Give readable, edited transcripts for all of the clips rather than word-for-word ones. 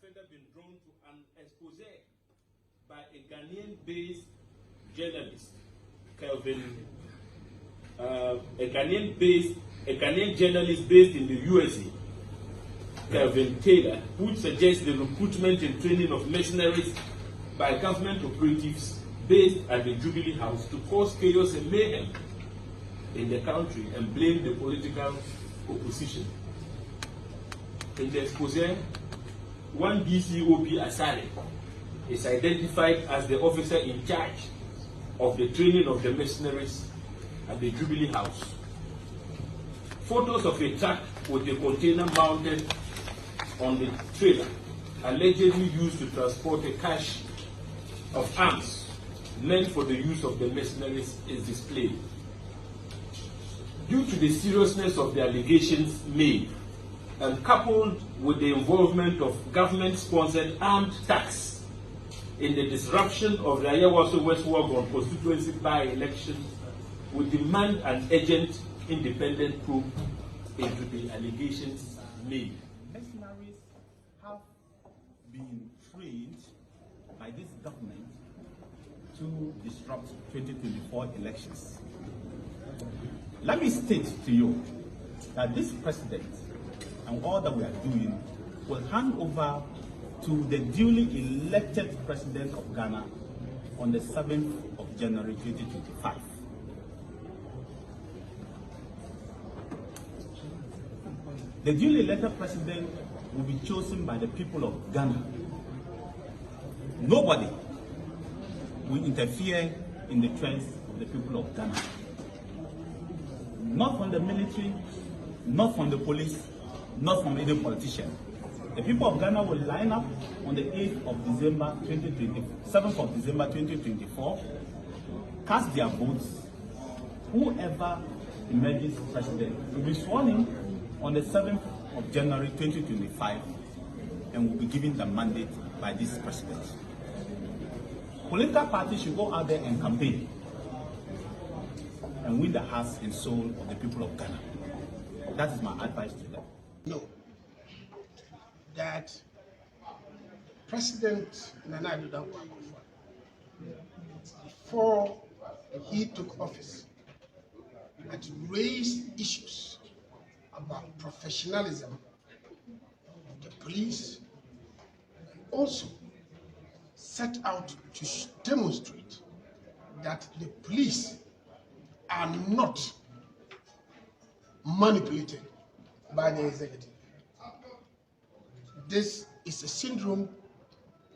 further been drawn to an expose by a Ghanaian-based journalist, Kelvin, a Ghanaian journalist based in the USA, Kelvin Taylor, which suggests the recruitment and training of mercenaries by government operatives based at the Jubilee House to cause chaos and mayhem in the country and blame the political opposition. In the expose, one DCOP Asare is identified as the officer in charge of the training of the mercenaries at the Jubilee House. Photos of a truck with a container mounted on the trailer, allegedly used to transport a cache of arms meant for the use of the mercenaries, is displayed. Due to the seriousness of the allegations made, and coupled with the involvement of government-sponsored armed attacks in the disruption of the Ayawaso West Wagon constituency by-election, we demand an urgent independent probe into the allegations made. Mercenaries have been trained by this government to disrupt 2024 elections. Let me state to you that this president and all that we are doing will hand over to the duly elected president of Ghana on the 7th of January 2025. The duly elected president will be chosen by the people of Ghana. Nobody will interfere in the choice of the people of Ghana. Not from the military, not from the police, not from any politician. The people of Ghana will line up on the 8th of December 7th of December 2024, cast their votes. Whoever emerges president will be sworn in on the 7th of January 2025 and will be given the mandate by this president. Political parties should go out there and campaign and win the hearts and soul of the people of Ghana. That is my advice to them. No, that President Nana Addo Dankwa Akufo, before he took office, had raised issues about professionalism of the police, and also set out to demonstrate that the police are not manipulated by the executive. This is a syndrome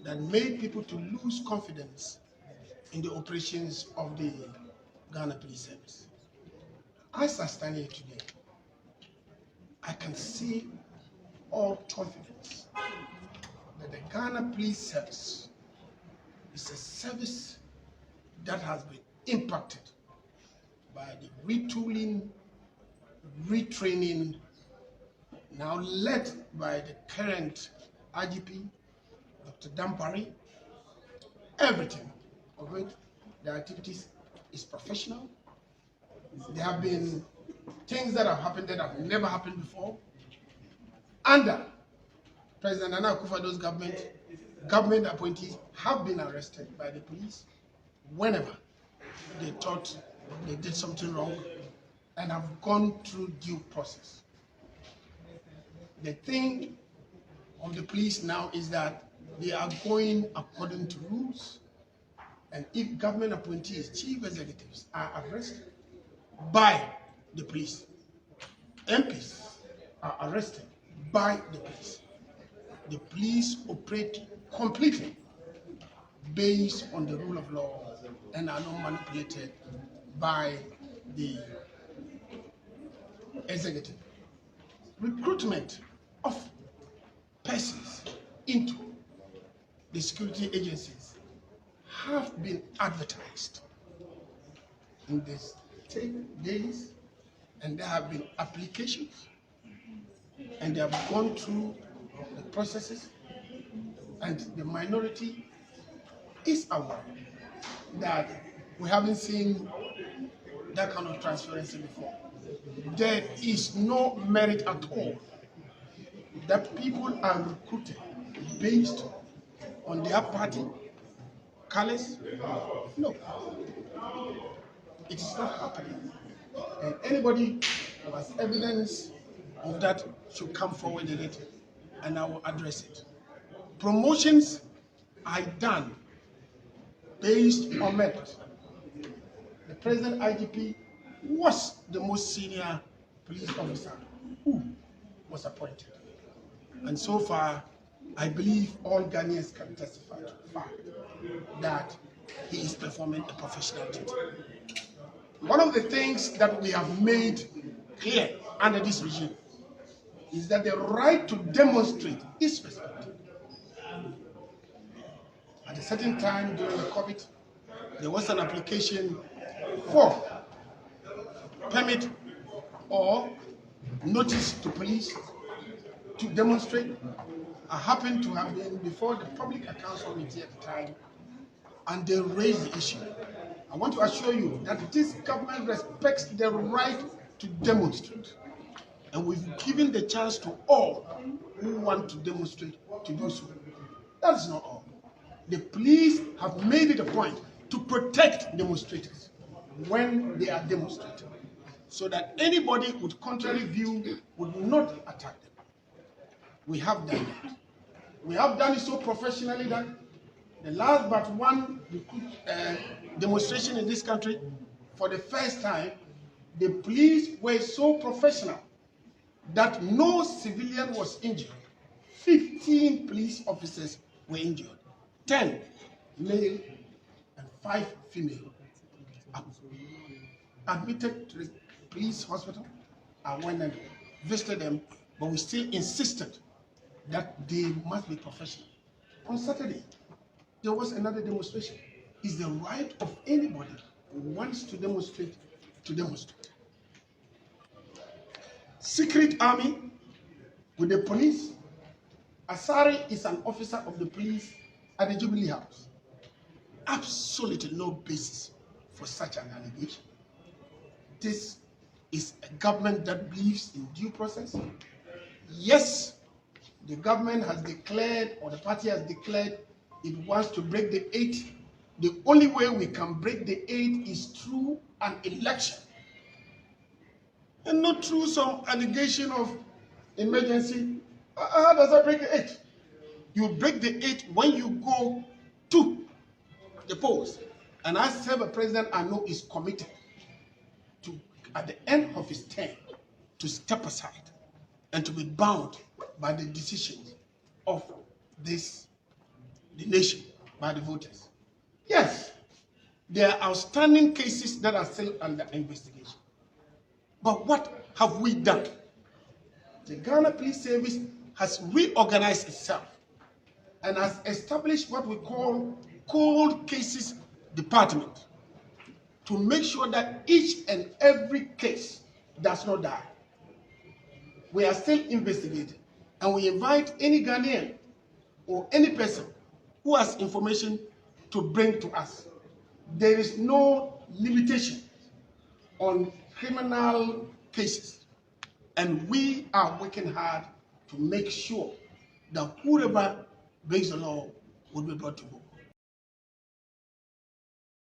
that made people to lose confidence in the operations of the Ghana Police Service. As I stand here today, I can see all confidence that the Ghana Police Service is a service that has been impacted by the retooling, retraining, now led by the current IGP, Dr. Dampari. Everything of it, the activities is professional. There have been things that have happened that have never happened before. Under President Nana Akufo Addo's government appointees have been arrested by the police whenever they thought they did something wrong and have gone through due process. The thing of the police now is that they are going according to rules, and if government appointees, chief executives are arrested by the police, MPs are arrested by the police operate completely based on the rule of law and are not manipulated by the executive. Recruitment of persons into the security agencies have been advertised in these days, and there have been applications, and they have gone through the processes, and the minority is aware that we haven't seen that kind of transparency before. There is no merit at all that people are recruited based on their party colors. No, it is not happening. And anybody who has evidence of that should come forward with it, and I will address it. Promotions are done based on merit. The present IGP was the most senior police officer who was appointed. And so far, I believe all Ghanaians can testify to the fact that he is performing a professional duty. One of the things that we have made clear under this regime is that the right to demonstrate is respected. At a certain time during the COVID, there was an application for permit or notice to police to demonstrate. I happened to have been before the Public Accounts Committee at the time, and they raised the issue. I want to assure you that this government respects the right to demonstrate. And we've given the chance to all who want to demonstrate to do so. That is not all. The police have made it a point to protect demonstrators when they are demonstrating, so that anybody with contrary view would not attack them. We have done that. We have done it so professionally that the last but one demonstration in this country, for the first time, the police were so professional that no civilian was injured. 15 police officers were injured, 10 male and 5 female. Admitted to the police hospital. I went and visited them, but we still insisted that they must be professional. On Saturday, there was another demonstration. It's the right of anybody who wants to demonstrate to demonstrate. Secret army with the police. Asari is an officer of the police at the Jubilee House. Absolutely no basis for such an allegation. This is a government that believes in due process. Yes, the government has declared, or the party has declared, it wants to break the 8. The only way we can break the 8 is through an election, and not through some allegation of emergency. How does that break the 8? You break the 8 when you go to the polls. And I serve a president I know is committed to, at the end of his term, to step aside and to be bound by the decisions of the nation, by the voters. Yes, there are outstanding cases that are still under investigation. But what have we done? The Ghana Police Service has reorganized itself and has established what we call cold cases department to make sure that each and every case does not die. We are still investigating, and we invite any Ghanaian or any person who has information to bring to us. There is no limitation on criminal cases, and we are working hard to make sure that whoever breaks the law will be brought to book.